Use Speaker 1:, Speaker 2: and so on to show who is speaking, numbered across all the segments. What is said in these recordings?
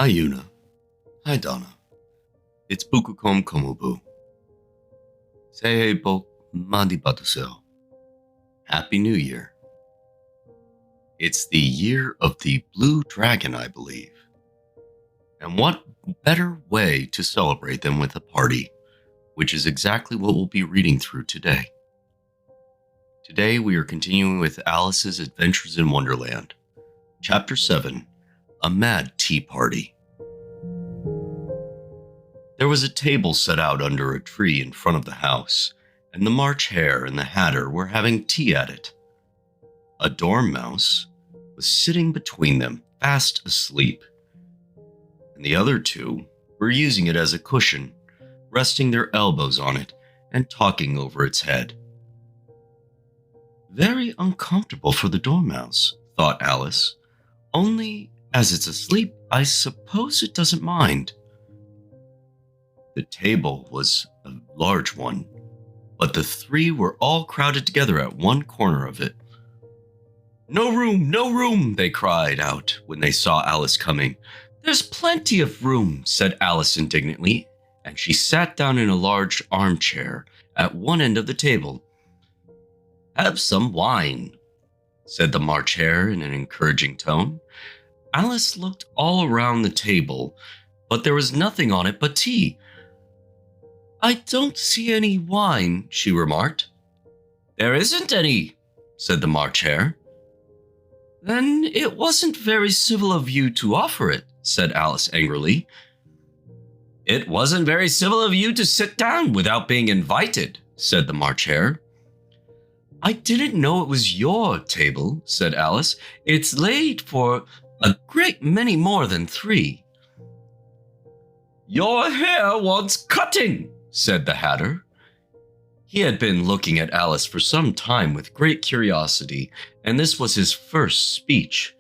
Speaker 1: Hi Yuna. Hi Donna. It's Bukukom Komobu. Say bo mandi batuseo. Happy New Year. It's the year of the Blue Dragon, I believe. And what better way to celebrate than with a party, which is exactly what we'll be reading through today. Today we are continuing with Alice's Adventures in Wonderland. Chapter 7, A Mad Tea Party. There was a table set out under a tree in front of the house, and the March Hare and the Hatter were having tea at it. A dormouse was sitting between them, fast asleep, and the other two were using it as a cushion, resting their elbows on it and talking over its head. Very uncomfortable for the dormouse, thought Alice. Only, as it's asleep, I suppose it doesn't mind. The table was a large one, but the three were all crowded together at one corner of it. No room, they cried out when they saw Alice coming. There's plenty of room, said Alice indignantly, and she sat down in a large armchair at one end of the table. Have some wine, said the March Hare in an encouraging tone. Alice looked all around the table, but there was nothing on it but tea. I don't see any wine, she remarked. There isn't any, said the March Hare. Then it wasn't very civil of you to offer it, said Alice angrily. It wasn't very civil of you to sit down without being invited, said the March Hare. I didn't know it was your table, said Alice. It's laid for a great many more than three. Your hair wants cutting, said the Hatter. He had been looking at Alice for some time with great curiosity, and this was his first speech.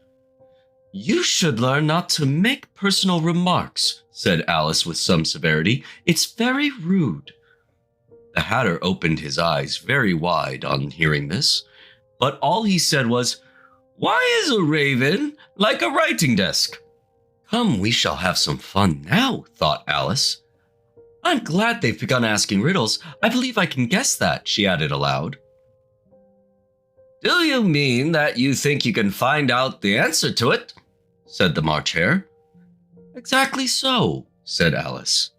Speaker 1: You should learn not to make personal remarks, said Alice with some severity. It's very rude. The Hatter opened his eyes very wide on hearing this, but all he said was, Why is a raven like a writing desk? Come, we shall have some fun now, thought Alice. I'm glad they've begun asking riddles. I believe I can guess that, she added aloud. Do you mean that you think you can find out the answer to it? Said the March Hare. Exactly so, said Alice.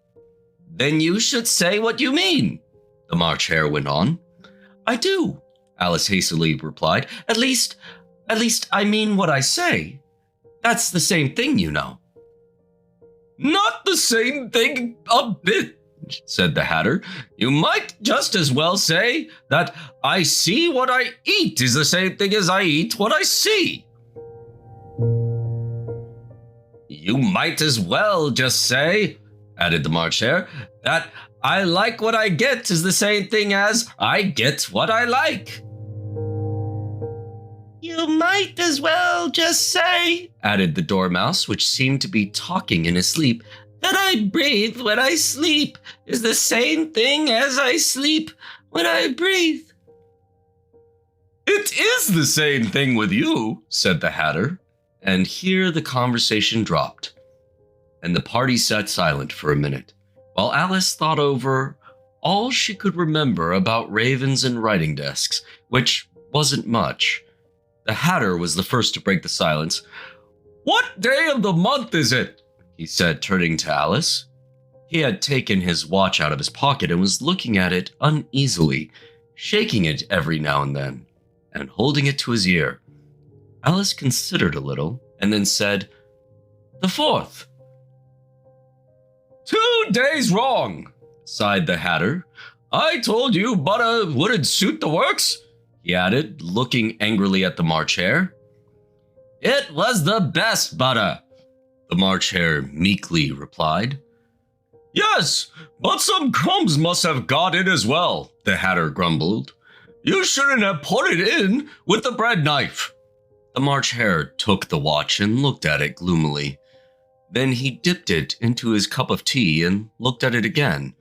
Speaker 1: Then you should say what you mean, the March Hare went on. I do, Alice hastily replied. At least I mean what I say. That's the same thing, you know. Not the same thing a bit, said the Hatter. You might just as well say that I see what I eat is the same thing as I eat what I see. You might as well just say, added the March Hare, that I like what I get is the same thing as I get what I like. You might as well just say, added the Dormouse, which seemed to be talking in his sleep, that I breathe when I sleep is the same thing as I sleep when I breathe. It is the same thing with you, said the Hatter, and here the conversation dropped, and the party sat silent for a minute, while Alice thought over all she could remember about ravens and writing desks, which wasn't much. The Hatter was the first to break the silence. What day of the month is it? He said, turning to Alice. He had taken his watch out of his pocket and was looking at it uneasily, shaking it every now and then, and holding it to his ear. Alice considered a little, and then said, The 4th. 2 days wrong, sighed the Hatter. I told you butter wouldn't suit the works, he added, looking angrily at the March Hare. It was the best butter, the March Hare meekly replied. Yes, but some crumbs must have got in as well, the Hatter grumbled. You shouldn't have put it in with the bread knife. The March Hare took the watch and looked at it gloomily. Then he dipped it into his cup of tea and looked at it again.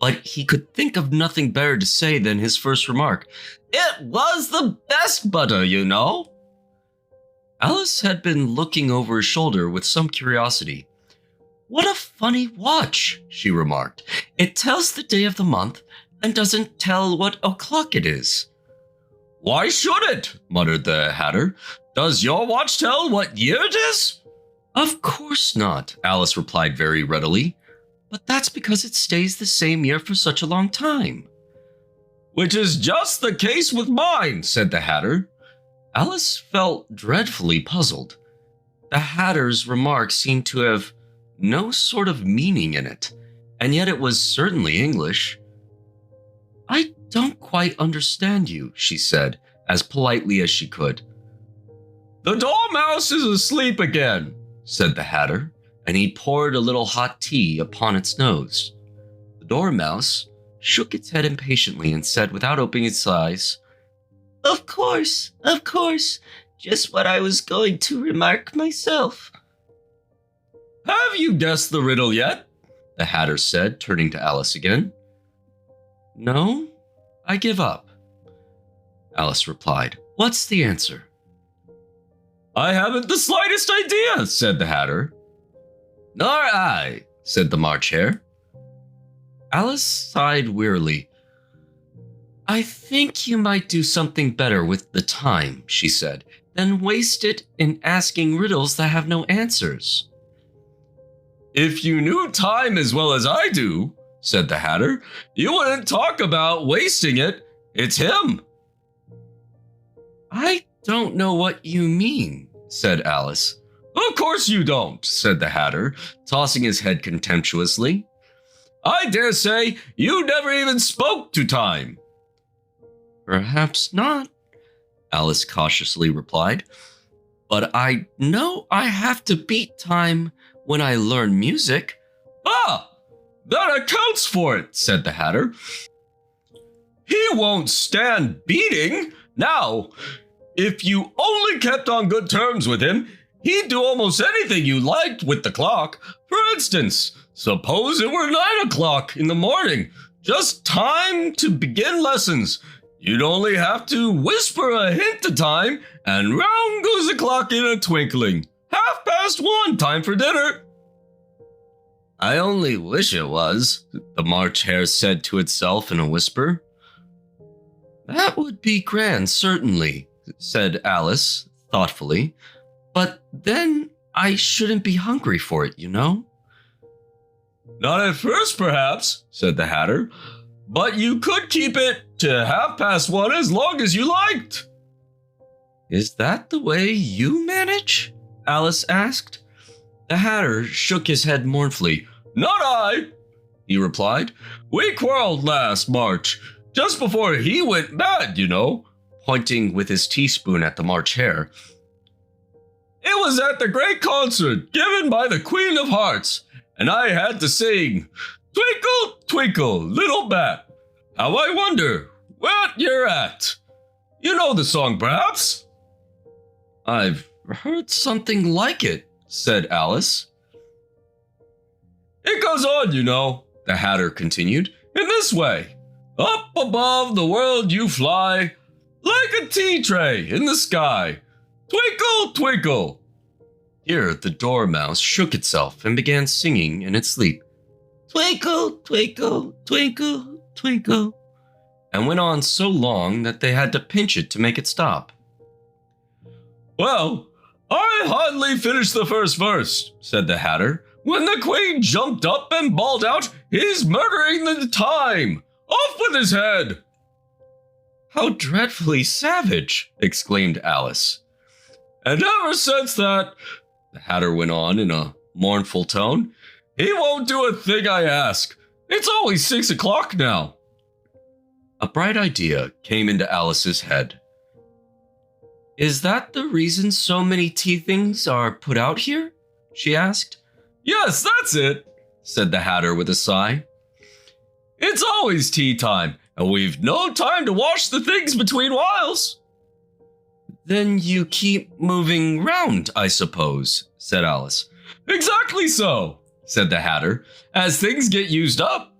Speaker 1: But he could think of nothing better to say than his first remark. It was the best butter, you know. Alice had been looking over his shoulder with some curiosity. What a funny watch, she remarked. It tells the day of the month and doesn't tell what o'clock it is. Why should it? Muttered the Hatter. Does your watch tell what year it is? Of course not, Alice replied very readily. But that's because it stays the same year for such a long time. Which is just the case with mine, said the Hatter. Alice felt dreadfully puzzled. The Hatter's remark seemed to have no sort of meaning in it, and yet it was certainly English. I don't quite understand you, she said, as politely as she could. The Dormouse is asleep again, said the Hatter, and he poured a little hot tea upon its nose. The Dormouse shook its head impatiently and said without opening its eyes, Of course, just what I was going to remark myself. Have you guessed the riddle yet? The Hatter said, turning to Alice again. No, I give up. Alice replied, What's the answer? I haven't the slightest idea, said the Hatter. Nor I, said the March Hare. Alice sighed wearily. I think you might do something better with the time, she said, than waste it in asking riddles that have no answers. If you knew time as well as I do, said the Hatter, you wouldn't talk about wasting it. It's him. I don't know what you mean, said Alice. Of course you don't, said the Hatter, tossing his head contemptuously. I dare say you never even spoke to time. Perhaps not, Alice cautiously replied. But I know I have to beat time when I learn music. Ah, that accounts for it, said the Hatter. He won't stand beating. Now, if you only kept on good terms with him, he'd do almost anything you liked with the clock. For instance, suppose it were 9 o'clock in the morning, just time to begin lessons. You'd only have to whisper a hint to time, and round goes the clock in a twinkling. 1:30, time for dinner. I only wish it was, the March Hare said to itself in a whisper. That would be grand, certainly, said Alice thoughtfully. But then I shouldn't be hungry for it, you know? Not at first, perhaps, said the Hatter, but you could keep it to 1:30 as long as you liked. Is that the way you manage? Alice asked. The Hatter shook his head mournfully. Not I, he replied. We quarreled last March, just before he went mad, you know, pointing with his teaspoon at the March Hare. It was at the great concert given by the Queen of Hearts, and I had to sing, Twinkle, twinkle, little bat, how I wonder what you're at. You know the song, perhaps? I've heard something like it, said Alice. It goes on, you know, the Hatter continued, in this way. Up above the world you fly, like a tea tray in the sky. Twinkle, twinkle. Here the Dormouse shook itself and began singing in its sleep. Twinkle, twinkle, twinkle, twinkle. And went on so long that they had to pinch it to make it stop. Well, I hardly finished the first verse, said the Hatter, when the Queen jumped up and bawled out, He's murdering the time! Off with his head! How dreadfully savage, exclaimed Alice. And ever since that, the Hatter went on in a mournful tone, he won't do a thing I ask. It's always 6 o'clock now. A bright idea came into Alice's head. Is that the reason so many tea things are put out here? She asked. Yes, that's it, said the Hatter with a sigh. It's always tea time, and we've no time to wash the things between whiles. Then you keep moving round, I suppose, said Alice. Exactly so, said the Hatter, as things get used up.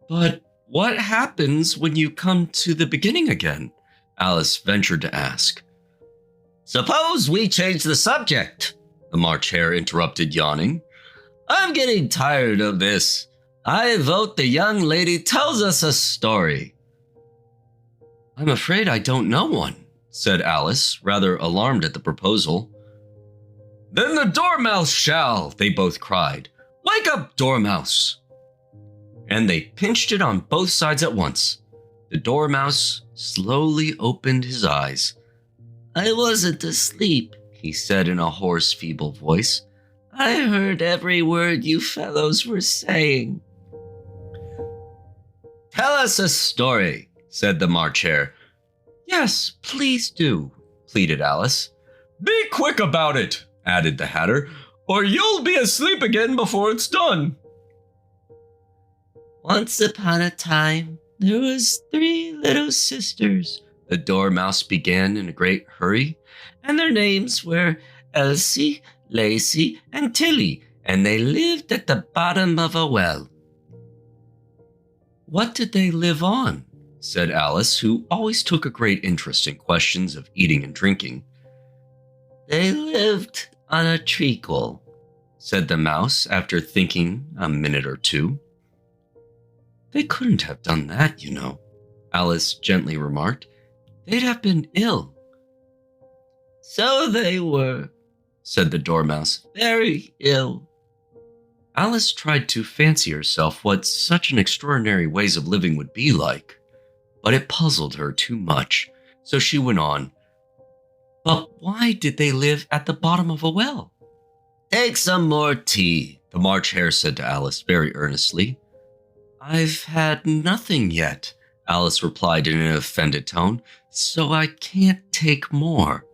Speaker 1: But what happens when you come to the beginning again? Alice ventured to ask. Suppose we change the subject, the March Hare interrupted, yawning. I'm getting tired of this. I vote the young lady tells us a story. I'm afraid I don't know one, said Alice, rather alarmed at the proposal. Then the Dormouse shall, they both cried. Wake up, Dormouse! And they pinched it on both sides at once. The Dormouse slowly opened his eyes. I wasn't asleep, he said in a hoarse, feeble voice. I heard every word you fellows were saying. Tell us a story, said the March Hare. Yes, please do, pleaded Alice. Be quick about it, added the Hatter, or you'll be asleep again before it's done. Once upon a time, there was 3 little sisters, the Dormouse began in a great hurry, and their names were Elsie, Lacey, and Tilly, and they lived at the bottom of a well. What did they live on? Said Alice, who always took a great interest in questions of eating and drinking. They lived on a treacle, said the mouse after thinking a minute or two. They couldn't have done that, you know, Alice gently remarked. They'd have been ill. So they were, said the Dormouse, very ill. Alice tried to fancy herself what such an extraordinary ways of living would be like, but it puzzled her too much, so she went on. But why did they live at the bottom of a well? Take some more tea, the March Hare said to Alice very earnestly. I've had nothing yet, Alice replied in an offended tone, so I can't take more.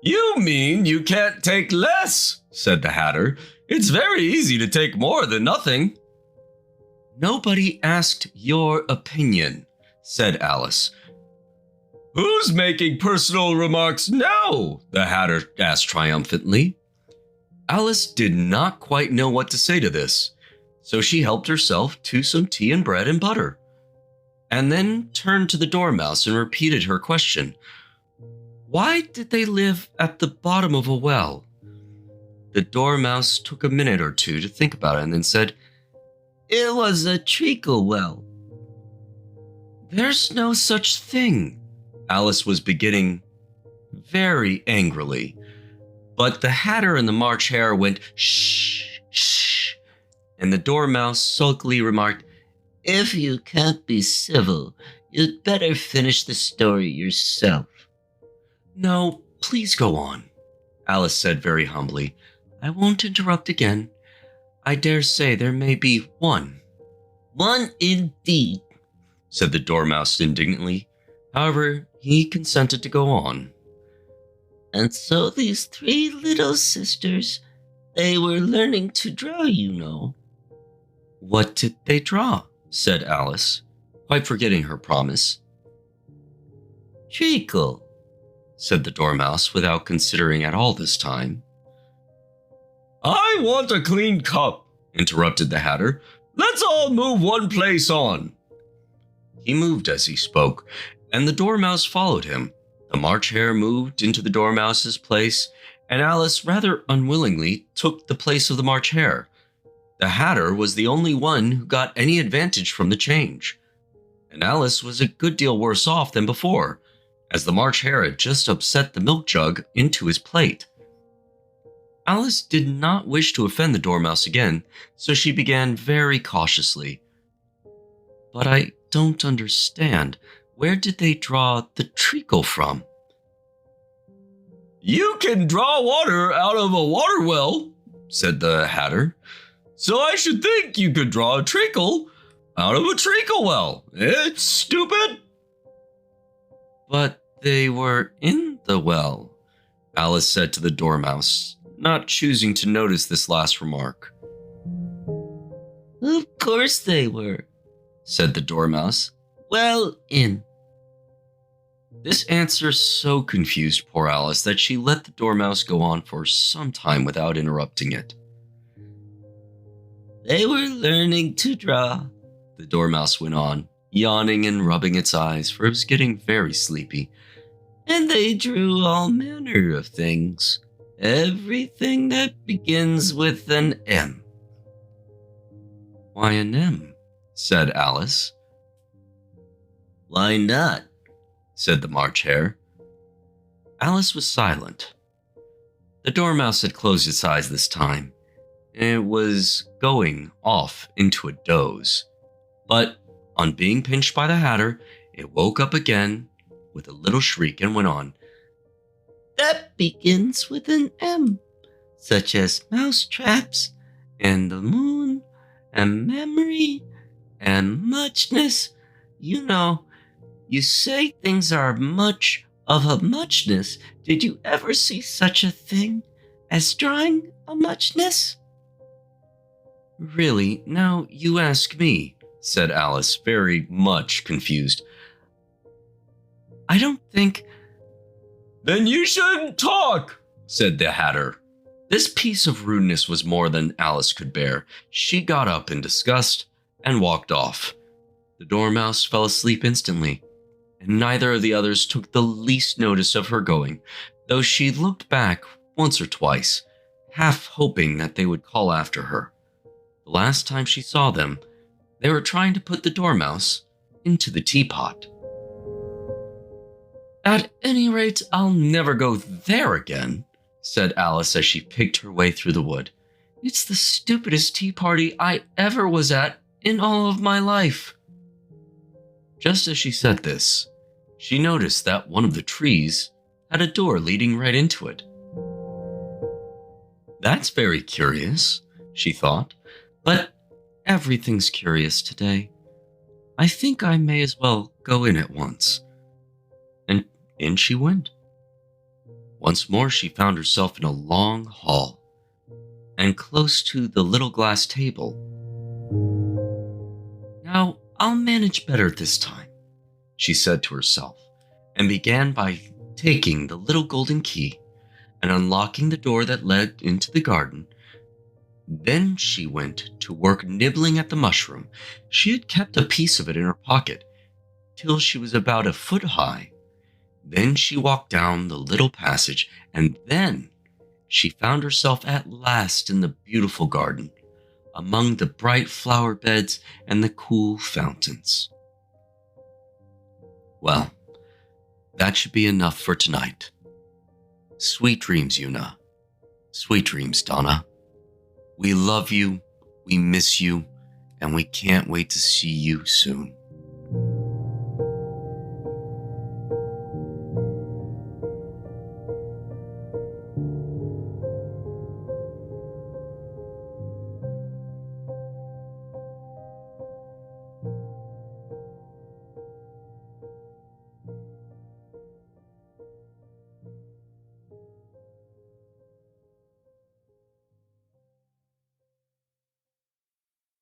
Speaker 1: You mean you can't take less, said the Hatter. It's very easy to take more than nothing. Nobody asked your opinion, said Alice. Who's making personal remarks now? The Hatter asked triumphantly. Alice did not quite know what to say to this, so she helped herself to some tea and bread and butter, and then turned to the Dormouse and repeated her question. Why did they live at the bottom of a well? The Dormouse took a minute or two to think about it and then said, It was a treacle well. There's no such thing, Alice was beginning very angrily, but the Hatter and the March Hare went, Shh, shh, and the Dormouse sulkily remarked, If you can't be civil, you'd better finish the story yourself. No, please go on, Alice said very humbly. I won't interrupt again. I dare say there may be one. One indeed, said the Dormouse indignantly. However, he consented to go on. And so these 3 little sisters, they were learning to draw, you know. What did they draw? Said Alice, quite forgetting her promise. Treacle, said the Dormouse without considering at all this time. I want a clean cup, interrupted the Hatter. Let's all move one place on. He moved as he spoke, and the Dormouse followed him. The March Hare moved into the Dormouse's place, and Alice rather unwillingly took the place of the March Hare. The Hatter was the only one who got any advantage from the change, and Alice was a good deal worse off than before, as the March Hare had just upset the milk jug into his plate. Alice did not wish to offend the Dormouse again, so she began very cautiously. But I don't understand. Where did they draw the treacle from? You can draw water out of a water well, said the Hatter. So I should think you could draw a treacle out of a treacle well. It's stupid. But they were in the well, Alice said to the Dormouse, not choosing to notice this last remark. Of course they were, said the Dormouse. Well in. This answer so confused poor Alice that she let the Dormouse go on for some time without interrupting it. They were learning to draw, the Dormouse went on, yawning and rubbing its eyes, for it was getting very sleepy. And they drew all manner of things. Everything that begins with an M. Why an M? Said Alice. Why not? Said the March Hare. Alice was silent. The Dormouse had closed its eyes this time, and it was going off into a doze. But on being pinched by the Hatter, it woke up again with a little shriek and went on. That begins with an M, such as mouse traps, and the moon, and memory, and muchness. You know, you say things are much of a muchness. Did you ever see such a thing as drawing a muchness? Really, now you ask me, said Alice, very much confused. I don't think... Then you shouldn't talk, said the Hatter. This piece of rudeness was more than Alice could bear. She got up in disgust and walked off. The Dormouse fell asleep instantly, and neither of the others took the least notice of her going, though she looked back once or twice, half hoping that they would call after her. The last time she saw them, they were trying to put the Dormouse into the teapot. At any rate, I'll never go there again, said Alice as she picked her way through the wood. It's the stupidest tea party I ever was at in all of my life. Just as she said this, she noticed that one of the trees had a door leading right into it. That's very curious, she thought, but everything's curious today. I think I may as well go in at once. And in she went. Once more she found herself in a long hall, and close to the little glass table. Now I'll manage better this time, she said to herself, and began by taking the little golden key and unlocking the door that led into the garden. Then she went to work nibbling at the mushroom. She had kept a piece of it in her pocket till she was about a foot high. Then she walked down the little passage, and then she found herself at last in the beautiful garden, among the bright flower beds and the cool fountains. Well, that should be enough for tonight. Sweet dreams, Una. Sweet dreams, Donna. We love you, we miss you, and we can't wait to see you soon.